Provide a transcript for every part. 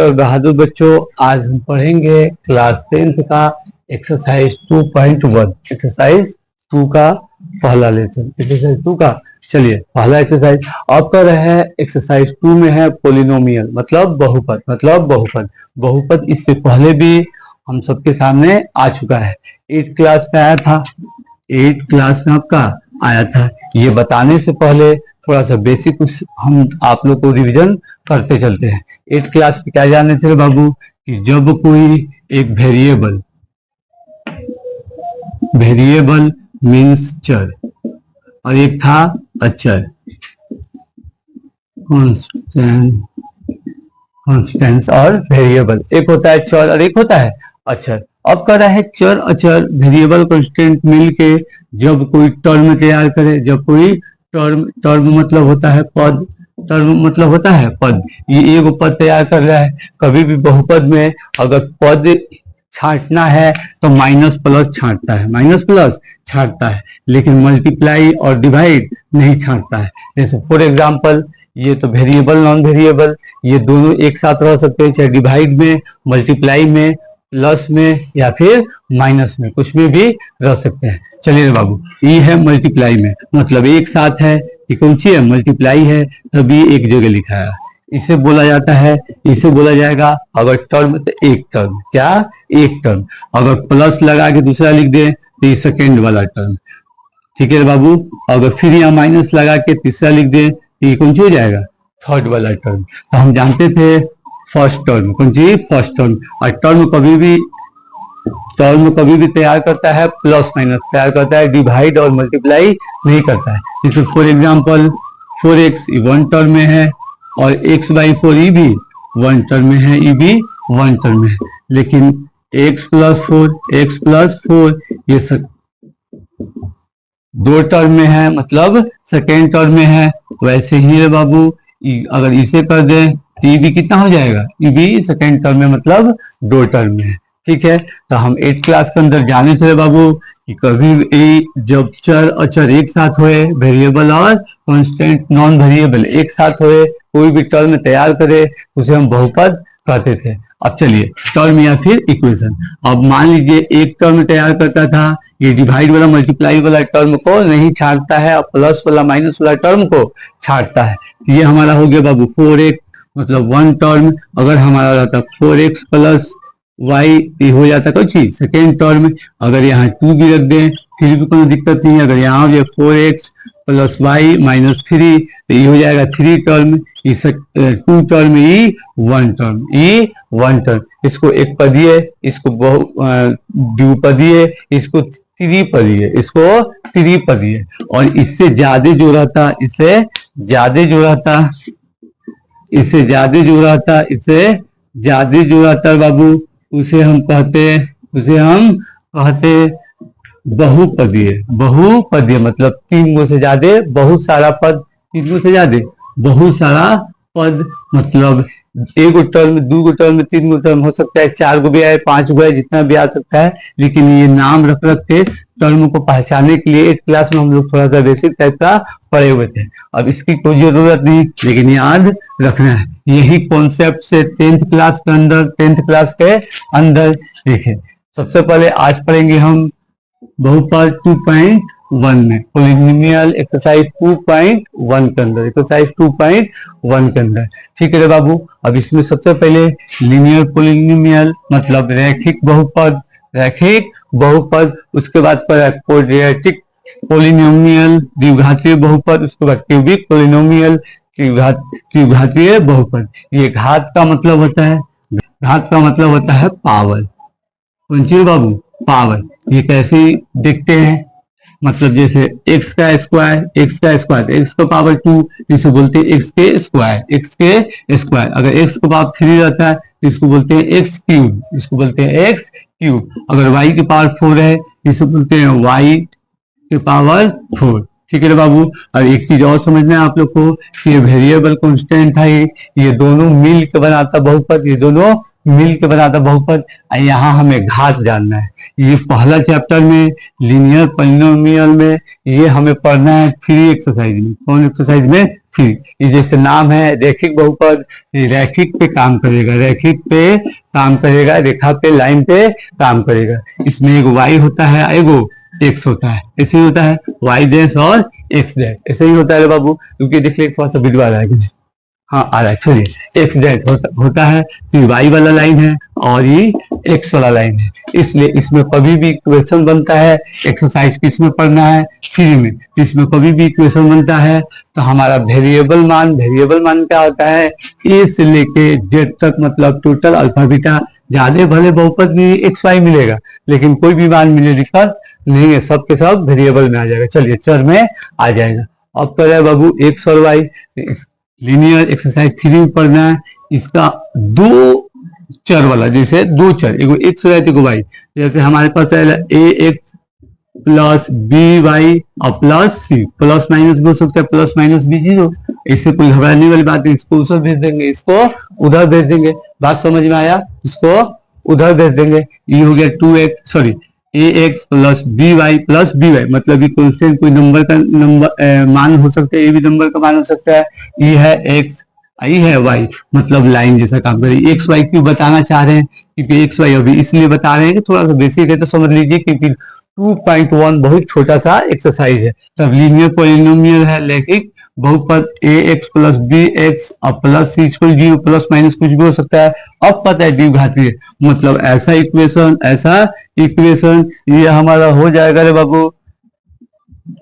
और बहादुर बच्चों, आज हम पढ़ेंगे क्लास 10th का एक्सरसाइज 2.1। एक्सरसाइज 2 का पहला लेसन, एक्सरसाइज 2 का। चलिए पहला एक्सरसाइज आपका रहा है। एक्सरसाइज 2 में है पोलिनोमियल, मतलब बहुपद। बहुपद इससे पहले भी हम सबके सामने आ चुका है। 8 क्लास में आया था, 8 क्लास में आपका आया था। ये बताने से पहले थोड़ा सा बेसिक कुछ हम आप लोग को रिवीजन करते चलते हैं। 8 क्लास में क्या जाने थे बाबू कि जब कोई एक वेरिएबल मीन्स चर और एक था अचर, कांस्टेंट और वेरिएबल। एक होता है चर और एक होता है अचर। अब कर रहा है चर अचर वेरिएबल कांस्टेंट मिलके जब कोई टर्म तैयार करे। जब कोई टर्म मतलब होता है पद, टर्म मतलब होता है पद। ये एक पद तैयार कर रहा है। कभी भी बहुपद में अगर पद छांटना है तो माइनस प्लस छांटता है, माइनस प्लस छांटता है, लेकिन मल्टीप्लाई और डिवाइड नहीं छांटता है। जैसे फॉर एग्जांपल ये तो वेरिएबल नॉन वेरिएबल ये दोनों एक साथ रह सकते हैं, चाहे डिवाइड में, मल्टीप्लाई में, प्लस में या फिर माइनस में, कुछ में भी रह सकते हैं। चलिए बाबू, ये है मल्टीप्लाई में, मतलब एक साथ है कि कौन सी है, मल्टीप्लाई है, तभी एक जगह लिखा है। इसे बोला जाता है, इसे बोला जाएगा अगर टर्म तो एक टर्म, क्या एक टर्म। अगर प्लस लगा के दूसरा लिख दे तो ये सेकेंड वाला टर्म, ठीक है बाबू। अगर फिर यहाँ माइनस लगा के तीसरा लिख दे तो ये कौन सी हो जाएगा, थर्ड वाला टर्म। तो हम जानते थे फर्स्ट टर्म, कौन सी, फर्स्ट टर्म। और टर्म कभी भी तैयार करता है प्लस माइनस तैयार करता है, डिवाइड और मल्टीप्लाई नहीं करता है। जैसे for example 4x one term में है और x/4 ये भी वन टर्म में है, ये भी वन टर्म में है। लेकिन x + 4 ये दो टर्म में है, मतलब सेकेंड टर्म में है। वैसे ही है बाबू, अगर इसे कर दे तो ये भी कितना हो जाएगा, ये भी सेकेंड टर्म में, मतलब दो टर्म में है। ठीक है, तो हम 8 क्लास के अंदर जाने थे बाबू कि कभी भी जब चर अचर एक साथ होए, वेरिएबल और कांस्टेंट नॉन वेरिएबल एक साथ होए, कोई भी टर्म तैयार करे उसे हम बहुपद कहते थे। अब चलिए टर्म या फिर इक्वेशन। अब मान लीजिए एक टर्म तैयार करता था, ये डिवाइड वाला मल्टीप्लाई वाला टर्म को नहीं छांटता है और प्लस वाला माइनस वाला टर्म को छांटता है। ये हमारा हो गया बाबू 4x, मतलब वन टर्म। अगर हमारा रहता 4x + y, ये हो जाता कुछ ही सेकेंड टर्म। अगर यहाँ 2 भी रख दें फिर भी कोई दिक्कत नहीं है। अगर यहाँ हो 4x + y - 3 तो ये हो जाएगा 3 टर्म, 2 टर्म, ये वन टर्म, ये वन टर्म। इसको एक पदीय, इसको द्विपदीय, इसको त्रिपदीय, इसको त्रिपदीय। और इससे ज्यादा जो रहता, इससे ज्यादा जो रहता बाबू उसे हम कहते बहुपदीय, मतलब 3 गो से ज्यादा, बहुत सारा पद, 3 गो से ज्यादा बहुत सारा पद, मतलब 1 गो टर्म, 2 गो टर्म, 3 गो टर्म हो सकता है, 4 गो भी आए, 5 गो आए, जितना भी आ सकता है। लेकिन ये नाम रख के टर्म को पहचानने के लिए 8 क्लास में हम लोग थोड़ा सा बेसिक टाइप का पढ़े हुए थे। अब इसकी कोई जरूरत नहीं, लेकिन याद रखना है। यही कॉन्सेप्ट से 10th क्लास के अंदर देखिए। सबसे पहले आज पढ़ेंगे हम बहुपद 2.1 में, पोलिनोमियल एक्सरसाइज 2.1 के अंदर, एक्सरसाइज 2.1 के अंदर। ठीक है बाबू, अब इसमें सबसे पहले लीनियर पोलिनोमियल मतलब रैखिक बहुपद, उसके बाद क्वाड्रेटिक पोलिनोमियल द्विघातीय बहुपद, उसके बाद क्यूबिक पोलिनोमियल त्रिघातीय बहुपद। ये घात का मतलब होता है पावर। कौन सी बाबू, पावर। ये कैसे दिखते हैं, मतलब जैसे x का स्क्वायर, x का पावर 2, इसे बोलते हैं x के स्क्वायर। अगर x का पावर 3 रहता है तो इसको बोलते हैं x क्यूब, अगर y की पावर 4 है इसे बोलते हैं y के पावर 4। ठीक है बाबू। और एक चीज और समझना है आप लोग को कि ये वेरिएबल कांस्टेंट है, ये दोनों मिल के बनाता बहुपद, यहाँ हमें घात जानना है। ये पहला चैप्टर में लीनियर पॉलिनोमियल में ये हमें पढ़ना है 3 एक्सरसाइज में। कौन एक्सरसाइज में, थ्री। ये जैसे नाम है रैखिक बहुपद, ये रैखिक पे काम करेगा, रैखिक पे काम करेगा, रेखा पे, लाइन पे काम करेगा। इसमें एक y होता है, एगो x होता है, ऐसे ही होता है y डैश और x डैश, ऐसे ही होता है बाबू। क्योंकि देख ले थोड़ा सा बिगड़ा रहा है, हाँ आ रहा है, चलिए एक्स डैश होता है, तो ये वाई वाला लाइन है और ये एक्स वाला लाइन है, इसलिए इसमें कभी भी इक्वेशन बनता है, एक्सरसाइज किसमें पढ़ना है, थ्री में, तो इसमें कभी भी इक्वेशन बनता है तो हमारा वेरिएबल मान क्या होता है, ए से लेके जेड तक, मतलब टोटल अल्फा बीटा, ज्यादा भले बहुपद में एक्स वाई मिलेगा, लेकिन कोई भी मान मिले दिक्कत नहीं है, सब के सब वेरिएबल में आ जाएगा। चलिए चर में आ जाएगा। अब तो है बाबू एक्स और वाई, लीनियर एक्सरसाइज 3 में पढ़ना है। इसका दो चर वाला, जैसे दो चर, एगो एक्स है एगो वाई, जैसे हमारे पास है ए एक्स प्लस बी वाई और प्लस सी, प्लस माइनस भी हो सकता है, प्लस माइनस बी जीरो, इससे कोई घबराने वाली बात नहीं। इसको उधर भेज देंगे, इसको उधर भेज देंगे, बात समझ में आया, इसको उधर भेज देंगे। ये हो गया 2x, सॉरी ए एक्स प्लस बी वाई, मतलब ये कॉन्स्टेंट कोई नंबर का मान हो सकता है, ये भी नंबर का मान हो सकता है। ये है एक्स, ये है वाई, मतलब लाइन जैसा काम करे। एक्स वाई क्यों बताना चाह रहे हैं, क्योंकि एक्स वाई अभी इसलिए बता रहे हैं कि थोड़ा सा बेसिक है तो समझ लीजिए, क्योंकि 2.1 बहुत छोटा सा एक्सरसाइज है। तब लीनियर पॉलिनोमियल है, लेकिन बहुपद ए एक्स प्लस बी एक्स और प्लस सी इक्वल जीरो, प्लस माइनस कुछ भी हो सकता है। अब पता है द्विघातीय, मतलब ऐसा इक्वेशन ये हमारा हो जाएगा रे बाबू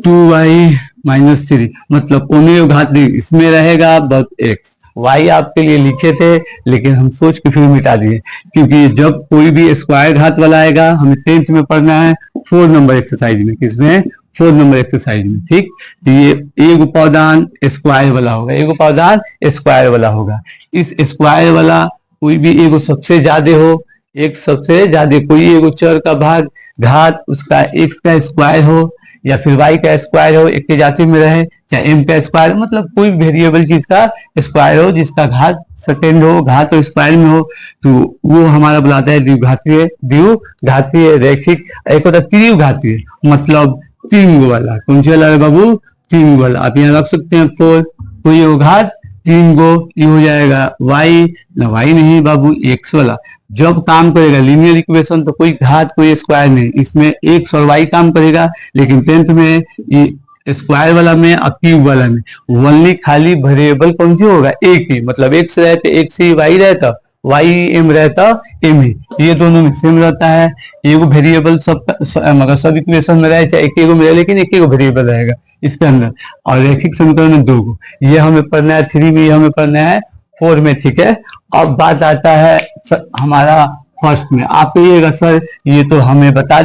2y माइनस 3, मतलब कोणीय घातीय इसमें रहेगा बस x। y आपके लिए लिखे थे, लेकिन हम सोच के फिर मिटा दिए, क्योंकि जब कोई भी स्क्वायर घात वाला आएगा, हमें 10th में पढ़ना है 4 नंबर एक्सरसाइज में, किसमें 4 नंबर एक्सरसाइज में, ठीक। तो ये एक उपादान स्क्वायर वाला होगा, एक उपादान स्क्वायर वाला होगा। इस स्क्वायर वाला कोई भी एगो सबसे ज्यादा हो, एक सबसे ज्यादा कोई एगो चर का भाग घात उसका एक्स का स्क्वायर हो या फिर वाई का स्क्वायर हो, एक के जाति में रहे, चाहे एम का स्क्वायर, मतलब कोई वेरिएबल चीज का स्क्वायर हो जिसका घात सेकेंड हो, घात और स्क्वायर में हो, तो वो हमारा बुलाता है द्विघातीय रैखिक। एक होता है त्रिघातीय, मतलब 3 गो वाला, कौन सा वाला बाबू, 3 गो वाला। आप यहाँ रख सकते हैं 4, कोई वो घात 3 गो, ये हो जाएगा y, ना y नहीं बाबू x वाला। जब काम करेगा लीनियर इक्वेशन तो कोई घात कोई स्क्वायर नहीं, इसमें x और y काम करेगा, लेकिन 10th में ये स्क्वायर वाला में और क्यूब वाला में ओनली खाली वेरिएबल कौन सी होगा, एक ही, मतलब x रहते x ही, y रहता y, m रहता m ही, ये दोनों में सेम रहता है। एक वेरिएबल मगर सब इक्वेशन में रहे, चाहे एक में रहे, लेकिन एक वेरिएबल रहेगा इसके अंदर। और रैखिक समीकरण में 2 गो, ये हमें पढ़ना है 3 में, ये हमें पढ़ना है 4 में, ठीक है। अब बात आता है हमारा फर्स्ट में। आप कहिएगा सर ये तो हमें बता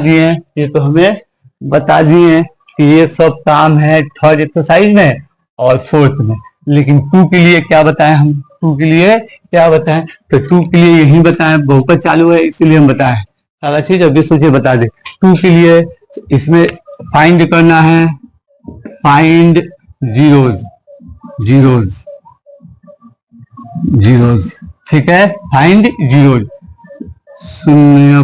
दिए, कि ये सब काम है थर्ड एक्सरसाइज में और फोर्थ में, लेकिन 2 के लिए क्या बताएं हम, 2 के लिए क्या बताएं, तो 2 के लिए यही बताएं, बहुपद चालू है इसीलिए हम बताएं, सारा चीज अभी सोचिए बता दे। 2 के लिए इसमें फाइंड करना है, फाइंड जीरोज, ठीक है, फाइंड जीरोज, शून्य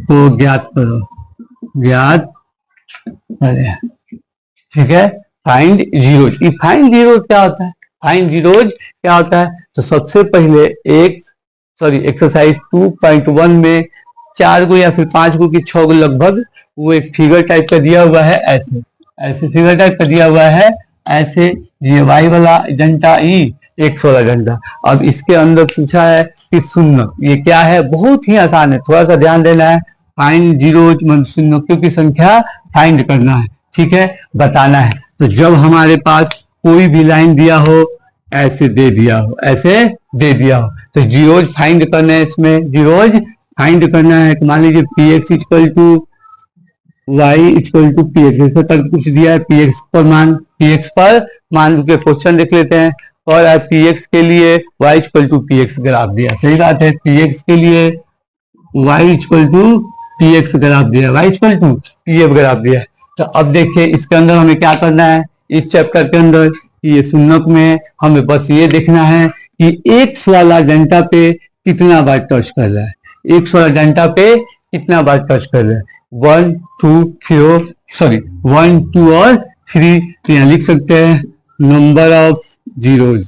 को ज्ञात करो, ठीक है। फाइंड जीरोज, ये फाइंड जीरोज क्या होता है, तो सबसे पहले एक्सरसाइज 2.1 में 4 गो या फिर 5 गो की 6 गो लगभग, वो एक फिगर टाइप का दिया हुआ है, ऐसे फिगर टाइप का दिया हुआ है, ऐसे ये वाई वाला एजेंडा, ई एक्स वाला एजेंडा। अब इसके अंदर पूछा है कि शून्य, ये क्या है, बहुत ही आसान है, थोड़ा सा ध्यान देना है। फाइंड जीरोज मतलब शून्यों की संख्या फाइंड करना है, ठीक है, बताना है। तो जब हमारे पास कोई भी लाइन दिया हो, ऐसे दे दिया हो, तो जीरोज फाइंड करना है, इसमें जीरोज फाइंड करना है। मान लीजिए P X equal to Y equal to P X, जैसे तक कुछ दिया है, पी एक्स पर मान के क्वेश्चन देख लेते हैं। और पी एक्स के लिए Y equal to P X graph दिया, सही बात है, पी एक्स के लिए Y equal to P X graph दिया, Y equal to P F graph दिया। तो अब देखिए इसके अंदर हमें क्या करना है, इस चैप्टर के अंदर ये शून्यक में हमें बस ये देखना है कि एक्स वाला घंटा पे कितना बार टच कर रहा है, एक्स वाला घंटा पे कितना बार टच कर रहा है। 1 2 3 सॉरी 1 2 और 3, तो यहाँ लिख सकते हैं number of zeros,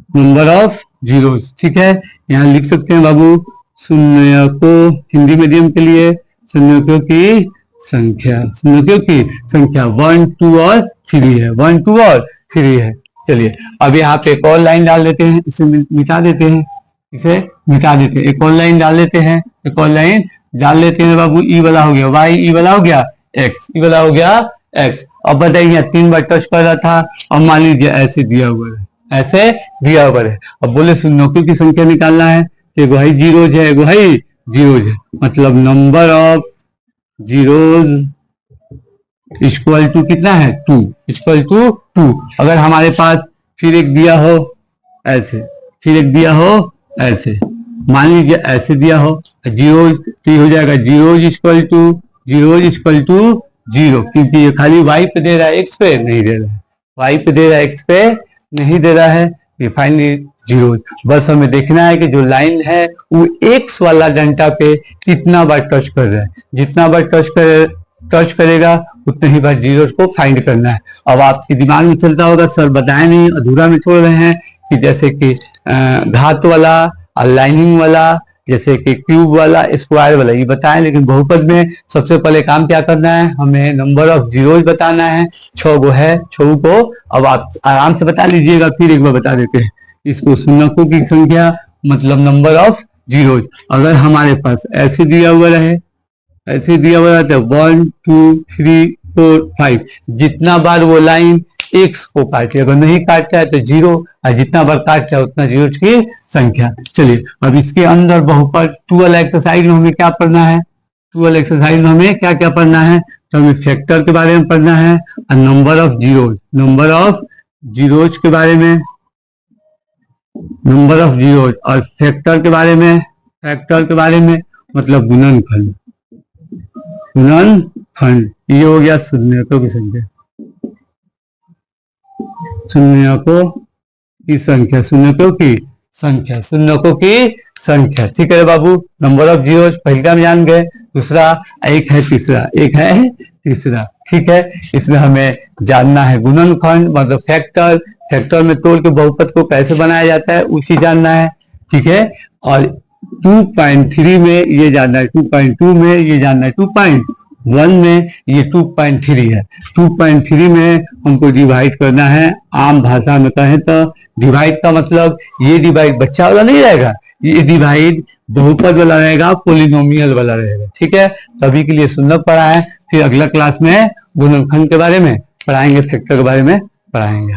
number of zeros. ठीक है, यहाँ लिख सकते हैं बाबू शून्यकों, हिंदी मीडियम के लिए शून्यकों की संख्या, शून्यकों की संख्या 1 2 और 3 है, 1 2 और 3 है। चलिए अब यहाँ पे एक और लाइन डाल देते हैं, इसे मिटा देते हैं, इसे मिटा देते हैं, एक और लाइन डाल देते हैं, एक और लाइन डाल लेते हैं बाबू। ई वाला हो गया वाई, ई वाला हो गया एक्स, ई वाला हो गया एक्स। अब बताइए 3 बार टच कर रहा था, अब मान लीजिए ऐसे दिया हुआ है, ऐसे दिया हुआ है। अब बोले शून्यकों की संख्या निकालना है, तो भाई जीरोज है, भाई जीरोज है, मतलब number of zeros equal to कितना है 2, इक्वल टू 2। अगर हमारे पास फिर एक दिया हो ऐसे, फिर एक दिया हो ऐसे, मान लीजिए ऐसे दिया हो जीरोज, तो ये हो जाएगा zeros equal to, zeros equal to 0, क्योंकि ये खाली वाई पे दे रहा है, एक्स पे नहीं दे रहा है, वाई पे दे रहा है, एक्स पे नहीं दे रहा है, ये फाइनली जीरो। बस हमें देखना है कि जो लाइन है वो एक्स वाला डंडा पे कितना बार टच कर रहा है, जितना बार टच करेगा उतने ही बार जीरो को फाइंड करना है। अब आपके दिमाग में चलता होगा सर बताए नहीं, अधूरा में छोड़ रहे हैं, कि जैसे कि घात वाला, लाइनिंग वाला, जैसे कि क्यूब वाला, स्क्वायर वाला, ये बताएं। लेकिन बहुपद में सबसे पहले काम क्या करना है, हमें नंबर ऑफ जीरोज बताना है। 6 गो है, 6 को अब आप आराम से बता लीजिएगा, फिर एक बार बता देते हैं इसको। शून्यकों की संख्या मतलब नंबर ऑफ जीरोज। अगर हमारे पास ऐसे दिया हुआ रहे, ऐसे दिया हुआ रहता है 1 2 3 4 5, जितना बार वो लाइन एक्स को काटे, अगर नहीं काटता है तो 0, और जितना बार काटता है उतना जीरो की संख्या। चलिए अब इसके अंदर बहुपद 2 वाला एक्सरसाइज में हमें क्या पढ़ना है, 2 वाला एक्सरसाइज में हमें क्या क्या पढ़ना है, तो हमें फैक्टर के बारे में पढ़ना है, और number of zeros, number of zeros के बारे में, नंबर ऑफ जीरोज, और फैक्टर के बारे में, फैक्टर के बारे में मतलब गुणनखंड, गुणनखंड। ये हो गया शून्यकों की संख्या, शून्यकों की संख्या, शून्यकों की संख्या, शून्यकों की संख्या। ठीक है बाबू, नंबर ऑफ जीरोज पहला हम जान गए, दूसरा एक है तीसरा, एक है तीसरा। ठीक है, इसमें हमें जानना है गुणनखंड मतलब फैक्टर, फैक्टर में तोड़ के बहुपद को कैसे बनाया जाता है वो चीज जानना है। ठीक है, और 2.3 में ये जानना है, 2.2 में ये जानना है, 2.1 में ये 2.3 है। 2.3 में हमको डिवाइड करना है, आम भाषा में कहें तो डिवाइड का मतलब ये डिवाइड बच्चा वाला नहीं रहेगा, ये डिवाइड बहुपद वाला रहेगा, पोलिनोमियल वाला रहेगा। ठीक है, सभी के लिए सुंदर पढ़ा है। फिर अगला क्लास में गुणनखंड के बारे में पढ़ाएंगे, फैक्टर के बारे में पढ़ाएंगे।